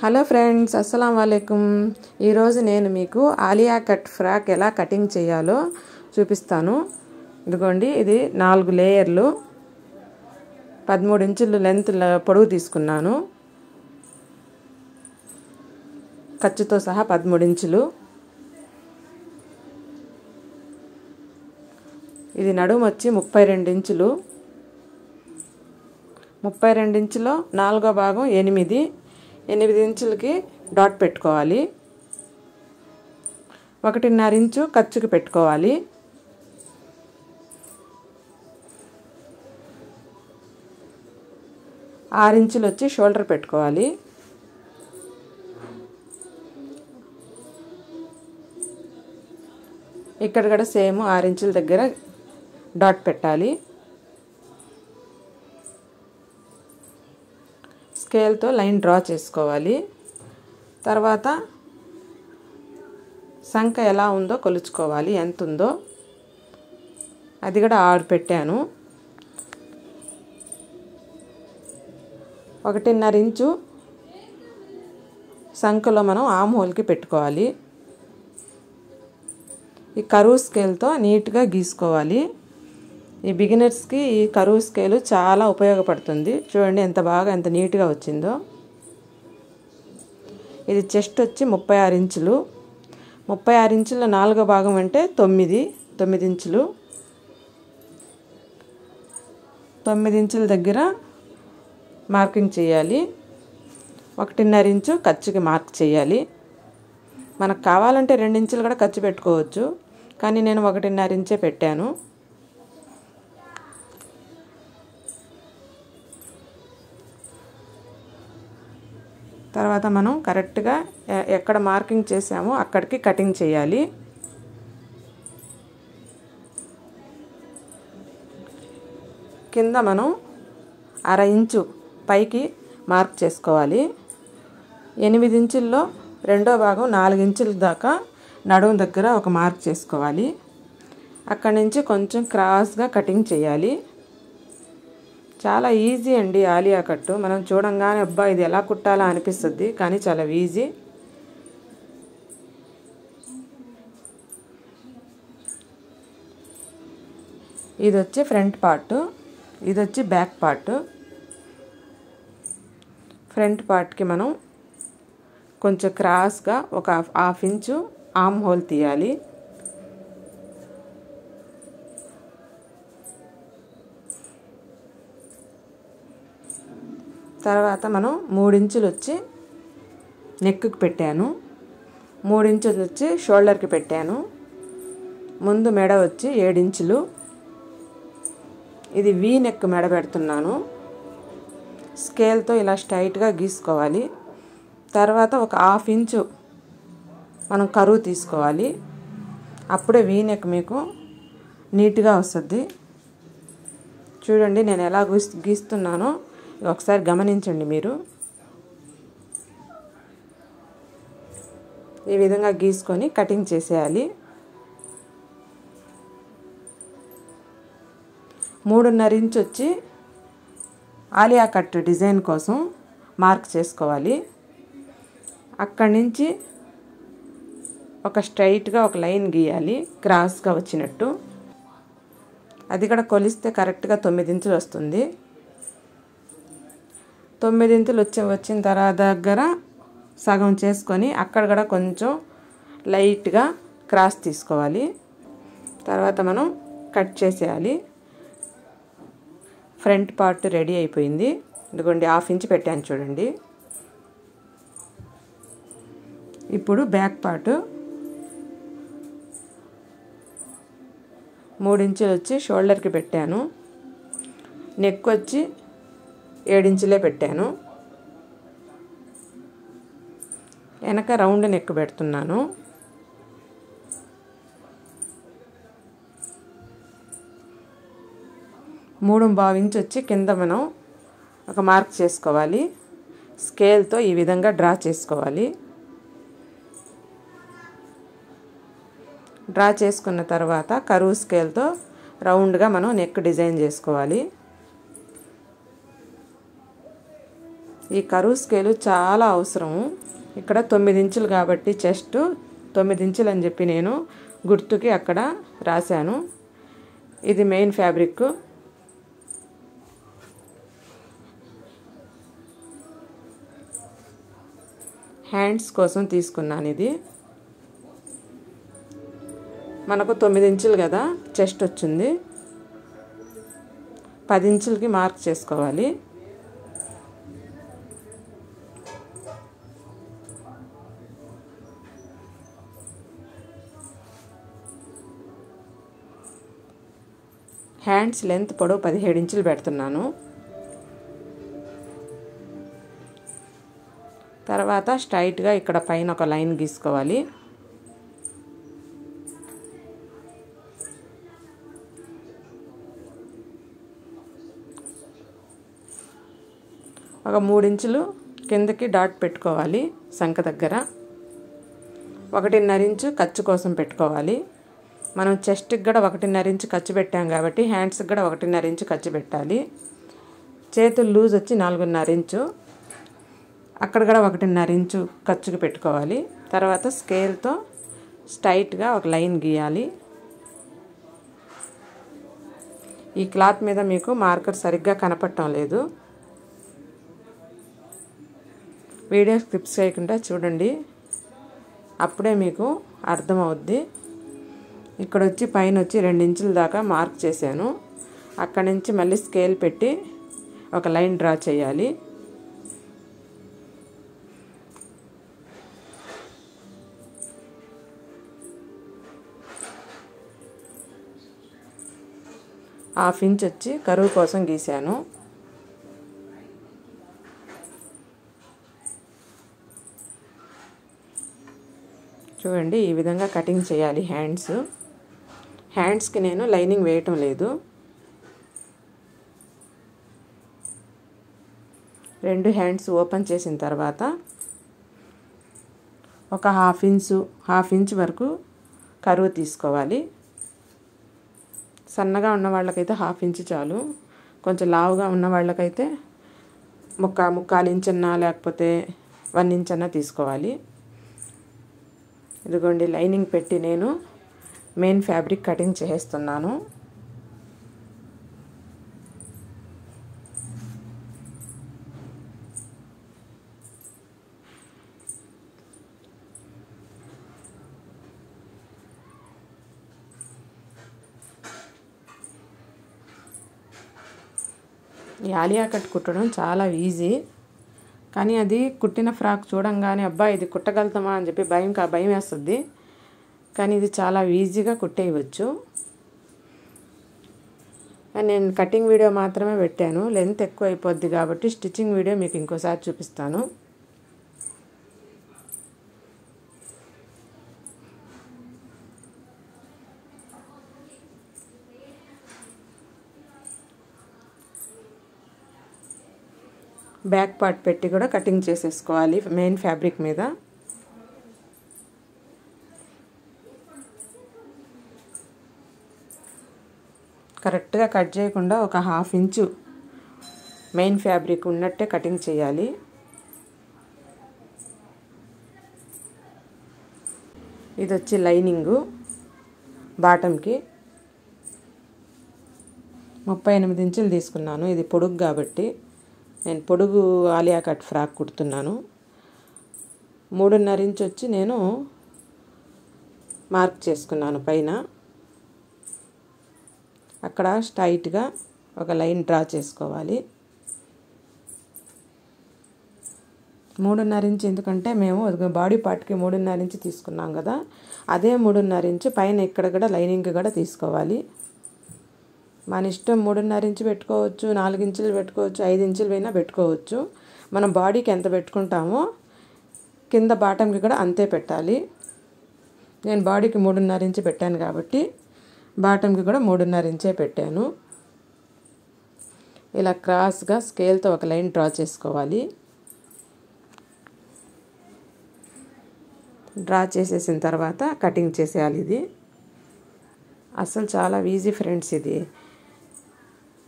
Hello friends, అస్సలం వాలేకుమ్. ఈరోజు నేను మీకు ఆలియా కట్ ఫ్రాక్ ఎలా కటింగ్ చేయాలో చూపిస్తాను. ఇదిగోండి, ఇది 4 లేయర్లు, 13 ఇంచులు లెంత్ పొడవు తీసుకున్నాను. ఖర్చుతో సహా 13 ఇంచులు. ఇది నడుము వచ్చి 32 ఇంచులు. 32 ఇంచులో 4వ భాగం 8 ఇంచులకి డాట్ పెట్టుకోవాలి. 1.5 ఇంచు ఖర్చుకి పెట్టుకోవాలి. ఆరు ఇంచులు వచ్చి షోల్డర్ పెట్టుకోవాలి. ఇక్కడ కూడా సేమ్ 6 ఇంచుల దగ్గర డాట్ పెట్టాలి. స్కేల్తో లైన్ డ్రా చేసుకోవాలి. తర్వాత సంఖ ఎలా ఉందో కొలుచుకోవాలి, ఎంత ఉందో. అది కూడా 6 పెట్టాను. 1.5 ఇంచు సంఖలో మనం ఆమ్ హోల్కి పెట్టుకోవాలి. ఈ కరువు స్కేల్తో నీట్గా గీసుకోవాలి. ఈ బిగినర్స్కి ఈ కరువు స్కేలు చాలా ఉపయోగపడుతుంది. చూడండి ఎంత నీట్గా వచ్చిందో. ఇది చెస్ట్ వచ్చి 36 ఇంచులు. 36 ఇంచుల 4వ భాగం అంటే 9 ఇంచులు. 9 ఇంచుల దగ్గర మార్కింగ్ చేయాలి. 1.5 ఇంచు ఖర్చుకి మార్క్ చేయాలి. మనకు కావాలంటే 2 ఇంచులు కూడా ఖర్చు పెట్టుకోవచ్చు, కానీ నేను 1.5 ఇంచే పెట్టాను. తర్వాత మనం కరెక్ట్గా ఎక్కడ మార్కింగ్ చేసామో అక్కడికి కటింగ్ చేయాలి. కింద మనం 1/2 ఇంచు పైకి మార్క్ చేసుకోవాలి. 8 ఇంచుల్లో 2వ భాగం 4 ఇంచుల దాకా నడుము దగ్గర ఒక మార్క్ చేసుకోవాలి. అక్కడి నుంచి కొంచెం క్రాస్గా కటింగ్ చేయాలి. చాలా ఈజీ అండి ఆలియా కట్టు. మనం చూడంగానే అబ్బా ఇది ఎలా కుట్టాలా అనిపిస్తుంది, కానీ చాలా ఈజీ. ఇది వచ్చి ఫ్రంట్ పార్ట్, ఇది వచ్చి బ్యాక్ పార్ట్. ఫ్రంట్ పార్ట్కి మనం కొంచెం క్రాస్గా ఒక 1/2 ఇంచు ఆమ్ హోల్ తీయాలి. తర్వాత మనం 3 ఇంచులు వచ్చి నెక్కి పెట్టాను. 3 ఇంచులు వచ్చి షోల్డర్కి పెట్టాను. ముందు మెడ వచ్చి 7 ఇంచులు. ఇది వీ నెక్ మెడ పెడుతున్నాను. స్కేల్తో ఇలా స్ట్రైట్గా గీసుకోవాలి. తర్వాత ఒక 1/2 ఇంచు మనం కరువు తీసుకోవాలి. అప్పుడే వీ నెక్ మీకు నీట్గా వస్తుంది. చూడండి నేను ఎలా గీస్తున్నానో ఒకసారి గమనించండి మీరు. ఈ విధంగా గీసుకొని కటింగ్ చేసేయాలి. 3.5 ఇంచు వచ్చి ఆలియా కట్ డిజైన్ కోసం మార్క్ చేసుకోవాలి. అక్కడి నుంచి ఒక స్ట్రైట్గా ఒక లైన్ గీయాలి, క్రాస్గా వచ్చినట్టు. అది కూడా కొలిస్తే కరెక్ట్గా 9 ఇంచులు వస్తుంది. 9 ఇంచులు వచ్చిన తర్వాత దగ్గర సగం చేసుకొని అక్కడ కూడా కొంచెం లైట్గా క్రాస్ తీసుకోవాలి. తర్వాత మనం కట్ చేసేయాలి. ఫ్రంట్ పార్ట్ రెడీ అయిపోయింది. ఇదిగోండి 1/2 ఇంచు పెట్టాను చూడండి. ఇప్పుడు బ్యాక్ పార్ట్ 3 ఇంచులు వచ్చి షోల్డర్కి పెట్టాను. నెక్ వచ్చి 7 ఇంచులే పెట్టాను. వెనక రౌండ్ నెక్ పెడుతున్నాను. మూడు 3.5 ఇంచు వచ్చి కింద మనం ఒక మార్క్ చేసుకోవాలి. స్కేల్తో ఈ విధంగా డ్రా చేసుకోవాలి. డ్రా చేసుకున్న తర్వాత కరువు స్కేల్తో రౌండ్గా మనం నెక్ డిజైన్ చేసుకోవాలి. ఈ కరువు స్కేలు చాలా అవసరము. ఇక్కడ 9 ఇంచులు కాబట్టి చెస్ట్ 9 ఇంచులు అని చెప్పి నేను గుర్తుకి అక్కడ రాశాను. ఇది మెయిన్ ఫ్యాబ్రిక్. హ్యాండ్స్ కోసం తీసుకున్నాను. ఇది మనకు 9 ఇంచులు కదా చెస్ట్ వచ్చింది. 10 ఇంచులకి మార్క్ చేసుకోవాలి. హ్యాండ్స్ లెంత్ పొడవు 17 ఇంచులు పెడుతున్నాను. తర్వాత స్ట్రైట్గా ఇక్కడ పైన ఒక లైన్ గీసుకోవాలి. ఒక 3 ఇంచులు కిందకి డాట్ పెట్టుకోవాలి. సంక దగ్గర 1.5 ఇంచు ఖర్చు కోసం పెట్టుకోవాలి. మనం చెస్ట్కి కూడా 1.5 ఇంచు ఖర్చు పెట్టాం కాబట్టి హ్యాండ్స్కి కూడా 1.5 ఇంచు ఖర్చు పెట్టాలి. చేతులు లూజ్ వచ్చి 4.5 ఇంచు, అక్కడ కూడా 1.5 ఇంచు ఖర్చుకి పెట్టుకోవాలి. తర్వాత స్కేల్తో స్ట్రైట్గా ఒక లైన్ గీయాలి. ఈ క్లాత్ మీద మీకు మార్కర్ సరిగ్గా కనపడటం లేదు. వీడియో స్కిప్ చేయకుండా చూడండి, అప్పుడే మీకు అర్థమవుద్ది. ఇక్కడ వచ్చి పైన వచ్చి 2 ఇంచుల దాకా మార్క్ చేశాను. అక్కడి నుంచి మళ్ళీ స్కేల్ పెట్టి ఒక లైన్ డ్రా చేయాలి. ½ ఇంచ్ వచ్చి కరువు కోసం గీశాను. చూడండి, ఈ విధంగా కటింగ్ చేయాలి. హ్యాండ్స్కి నేను లైనింగ్ వేయటం లేదు. 2 హ్యాండ్స్ ఓపెన్ చేసిన తర్వాత ఒక హాఫ్ ఇంచ్ వరకు కరువు తీసుకోవాలి. సన్నగా ఉన్న వాళ్ళకైతే ½ ఇంచ్ చాలు. కొంచెం లావుగా ఉన్న వాళ్ళకైతే ముక్కాలు ఇంచన్నా లేకపోతే 1 ఇంచ్ అన్నా తీసుకోవాలి. ఇదిగోండి, లైనింగ్ పెట్టి నేను మెయిన్ ఫ్యాబ్రిక్ కటింగ్ చేస్తున్నాను. ఈ ఆలియా కట్ కుట్టడం చాలా ఈజీ. కానీ అది కుట్టిన ఫ్రాక్ చూడంగానే అబ్బా ఇది కుట్టగలుగుతామా అని చెప్పి భయం వేస్తుంది. కానీ ఇది చాలా ఈజీగా కుట్టేయవచ్చు. నేను కటింగ్ వీడియో మాత్రమే పెట్టాను, లెంత్ ఎక్కువ అయిపోద్ది కాబట్టి స్టిచ్చింగ్ వీడియో మీకు ఇంకోసారి చూపిస్తాను. బ్యాక్ పార్ట్ పెట్టి కూడా కటింగ్ చేసేసుకోవాలి మెయిన్ ఫ్యాబ్రిక్ మీద. కరెక్ట్గా కట్ చేయకుండా ఒక ½ ఇంచు మెయిన్ ఫ్యాబ్రిక్ ఉన్నట్టే కటింగ్ చేయాలి. ఇది వచ్చి లైనింగు బాటంకి 38 ఇంచులు తీసుకున్నాను. ఇది పొడుగు కాబట్టి నేను పొడుగు ఆలియా కట్ ఫ్రాక్ కుడుతున్నాను. 3.5 ఇంచ్ వచ్చి నేను మార్క్ చేసుకున్నాను పైన. అక్కడ స్ట్రైట్గా ఒక లైన్ డ్రా చేసుకోవాలి. 3.5 ఇంచ్ ఎందుకంటే మేము బాడీ పార్ట్కి 3.5 ఇంచ్ తీసుకున్నాం కదా, అదే 3.5 ఇంచ్ పైన ఇక్కడ కూడా లైనింగ్ కూడా తీసుకోవాలి. మన ఇష్టం 3.5 ఇంచ్ పెట్టుకోవచ్చు, 4 ఇంచులు పెట్టుకోవచ్చు, 5 ఇంచులు అయినా పెట్టుకోవచ్చు. మనం బాడీకి ఎంత పెట్టుకుంటామో కింద బాటంకి కూడా అంతే పెట్టాలి. నేను బాడీకి 3.5 ఇంచ్ పెట్టాను కాబట్టి బాటంకి కూడా 3.5 ఇంచే పెట్టాను. ఇలా క్రాస్గా స్కేల్తో ఒక లైన్ డ్రా చేసుకోవాలి. డ్రా చేసేసిన తర్వాత కటింగ్ చేసేయాలి. ఇది అసలు చాలా ఈజీ ఫ్రెండ్స్. ఇది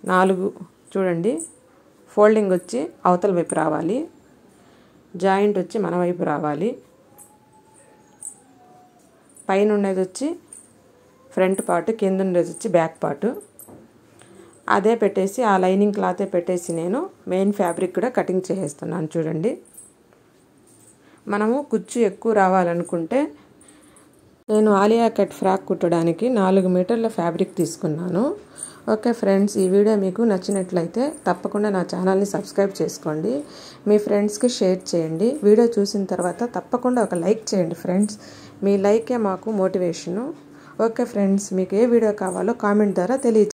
4 చూడండి ఫోల్డింగ్ వచ్చి అవతల వైపు రావాలి, జాయింట్ వచ్చి మన వైపు రావాలి, పైన ఉండేది వచ్చి ఫ్రంట్ పార్ట్, కింద ఉండేది వచ్చి బ్యాక్ పార్ట్. అదే పెట్టేసి ఆ లైనింగ్ క్లాతే పెట్టేసి నేను మెయిన్ ఫ్యాబ్రిక్ కూడా కటింగ్ చేసేస్తున్నాను. చూడండి, మనము కుచ్చు ఎక్కువ రావాలనుకుంటే నేను ఆలియా కట్ ఫ్రాక్ కుట్టడానికి 4 మీటర్ల ఫ్యాబ్రిక్ తీసుకున్నాను. ఓకే ఫ్రెండ్స్, ఈ వీడియో మీకు నచ్చినట్లయితే తప్పకుండా నా ఛానల్ని సబ్స్క్రైబ్ చేసుకోండి, మీ ఫ్రెండ్స్కి షేర్ చేయండి. వీడియో చూసిన తర్వాత తప్పకుండా ఒక లైక్ చేయండి ఫ్రెండ్స్, మీ లైకే మాకు మోటివేషను. ఓకే ఫ్రెండ్స్, మీకు ఏ వీడియో కావాలో కామెంట్ ద్వారా తెలియజేయండి.